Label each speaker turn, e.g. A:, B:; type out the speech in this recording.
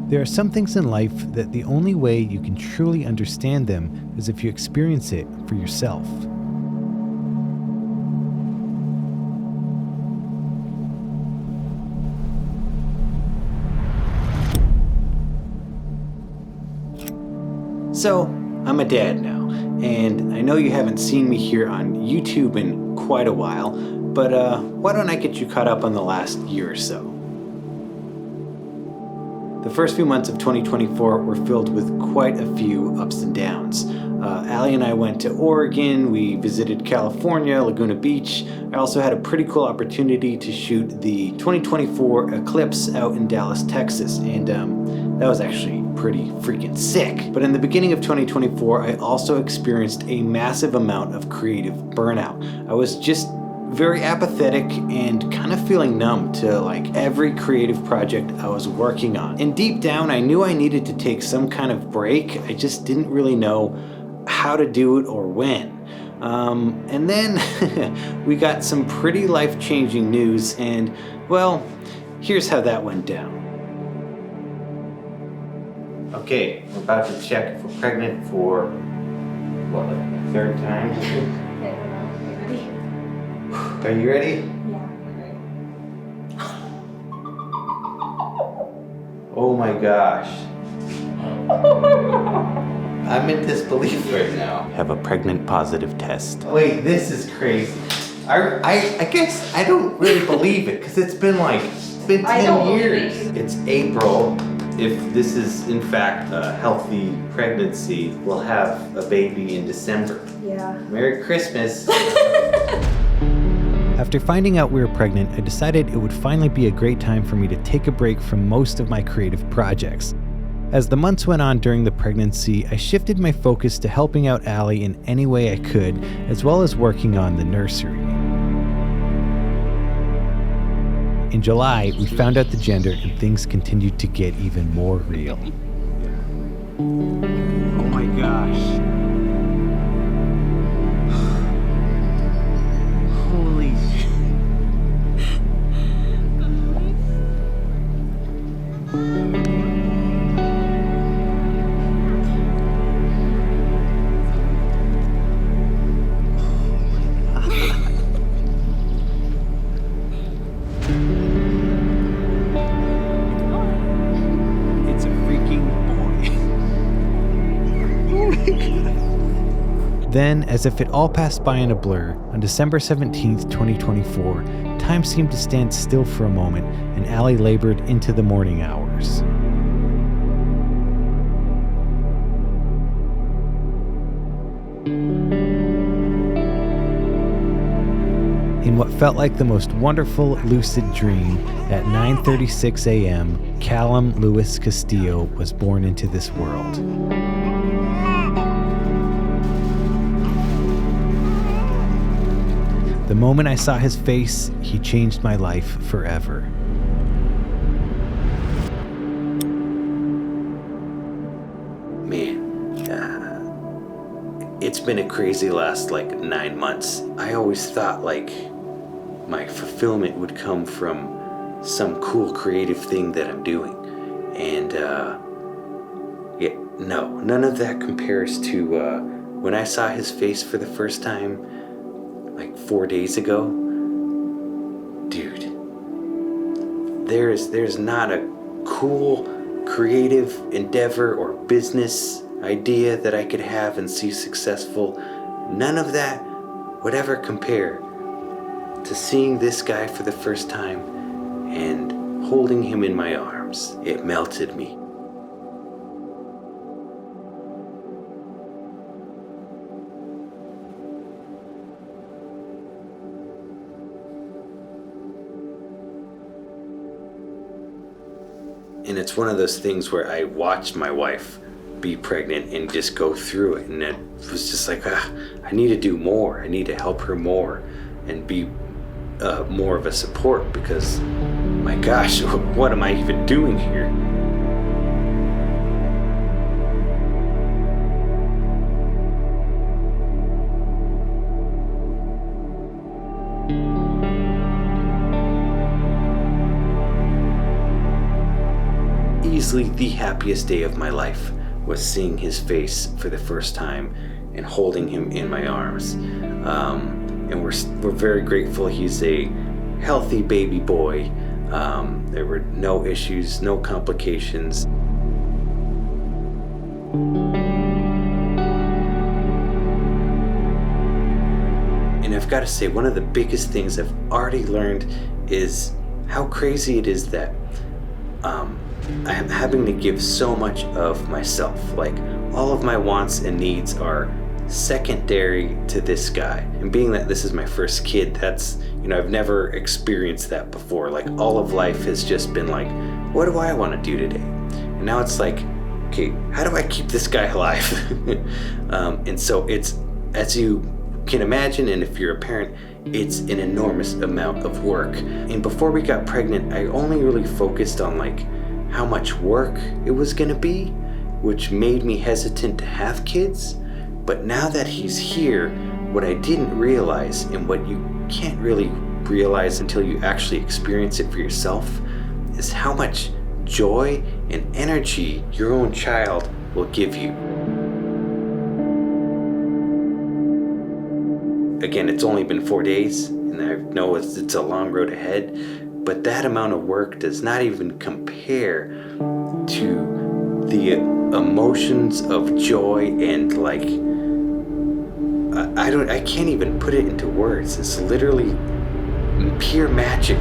A: There are some things in life that the only way you can truly understand them is if you experience it for yourself.
B: So, I'm a dad now, and I know you haven't seen me here on YouTube in quite a while, but why don't I get you caught up on the last year or so? The first few months of 2024 were filled with quite a few ups and downs. Allie and I went to Oregon, we visited California, Laguna Beach. I also had a pretty cool opportunity to shoot the 2024 eclipse out in Dallas, Texas, and that was actually pretty freaking sick. But in the beginning of 2024, I also experienced a massive amount of creative burnout. I was just very apathetic and kind of feeling numb to like every creative project I was working on. And deep down, I knew I needed to take some kind of break. I just didn't really know how to do it or when. And then we got some pretty life-changing news, and well, here's how that went down. Okay, we're about to check if we're pregnant for what, like the third time? Are you ready?
C: Yeah, I'm ready.
B: Oh my gosh. I'm in disbelief right now. Have a pregnant positive test. Wait, this is crazy. I guess I don't really believe it because it's been 10 years. It's April. If this is in fact a healthy pregnancy, we'll have a baby in December.
C: Yeah.
B: Merry Christmas.
A: After finding out we were pregnant, I decided it would finally be a great time for me to take a break from most of my creative projects. As the months went on during the pregnancy, I shifted my focus to helping out Allie in any way I could, as well as working on the nursery. In July, we found out the gender and things continued to get even more real.
B: Oh my gosh. Holy shit.
A: Then, as if it all passed by in a blur, on December 17th, 2024, time seemed to stand still for a moment, and Allie labored into the morning hours. In what felt like the most wonderful lucid dream, at 9:36 a.m., Callum Lewis Castillo was born into this world. The moment I saw his face, he changed my life forever.
B: Man, it's been a crazy last 9 months. I always thought my fulfillment would come from some cool creative thing that I'm doing. And no, none of that compares to when I saw his face for the first time 4 days ago. Dude, there's not a cool creative endeavor or business idea that I could have and see successful. None of that would ever compare to seeing this guy for the first time and holding him in my arms. It melted me. And it's one of those things where I watched my wife be pregnant and just go through it. And it was just I need to do more. I need to help her more and be more of a support because, my gosh, what am I even doing here? easily the happiest day of my life was seeing his face for the first time and holding him in my arms. And we're very grateful he's a healthy baby boy. There were no issues, no complications. And I've got to say, one of the biggest things I've already learned is how crazy it is that I am having to give so much of myself. Like, all of my wants and needs are secondary to this guy. And being that this is my first kid, that's, I've never experienced that before. Like, all of life has just been like, what do I want to do today? And now it's like, okay, how do I keep this guy alive? And so it's, as you can imagine, and if you're a parent, it's an enormous amount of work. And before we got pregnant, I only really focused on like how much work it was gonna be, which made me hesitant to have kids. But now that he's here, what I didn't realize, and what you can't really realize until you actually experience it for yourself, is how much joy and energy your own child will give you. Again, it's only been 4 days, and I know it's a long road ahead, but that amount of work does not even compare to the emotions of joy and like, I can't even put it into words. It's literally pure magic.